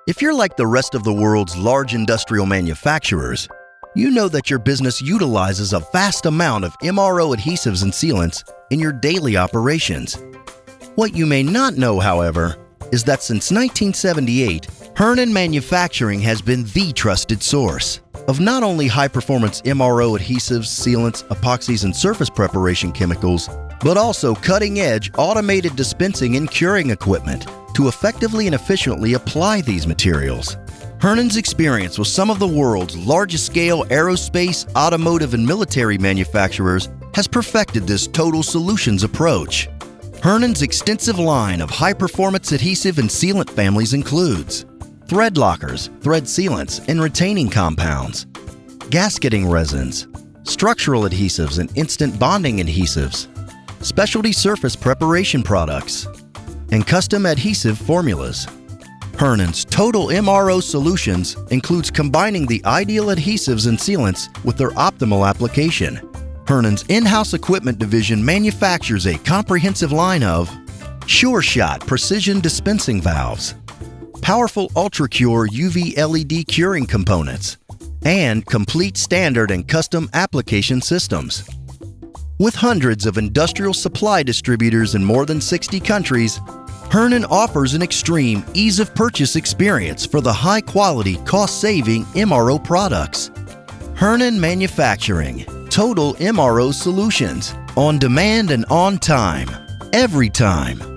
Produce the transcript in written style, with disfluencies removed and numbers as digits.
If you're like the rest of the world's large industrial manufacturers, you know that your business utilizes a vast amount of MRO adhesives and sealants in your daily operations. What you may not know, however, is that since 1978, Hernon Manufacturing has been the trusted source of not only high-performance MRO adhesives, sealants, epoxies, and surface preparation chemicals, but also cutting-edge automated dispensing and curing equipment to effectively and efficiently apply these materials. Hernon's experience with some of the world's largest-scale aerospace, automotive, and military manufacturers has perfected this total solutions approach. Hernon's extensive line of high-performance adhesive and sealant families includes thread lockers, thread sealants, and retaining compounds, gasketing resins, structural adhesives and instant bonding adhesives, specialty surface preparation products, and custom adhesive formulas. Hernon's Total MRO Solutions includes combining the ideal adhesives and sealants with their optimal application. Hernon's in-house equipment division manufactures a comprehensive line of SureShot precision dispensing valves, powerful UltraCure UV LED curing components, and complete standard and custom application systems. With hundreds of industrial supply distributors in more than 60 countries, Hernon offers an extreme ease-of-purchase experience for the high-quality, cost-saving MRO products. Hernon Manufacturing, Total MRO Solutions, on demand and on time, every time.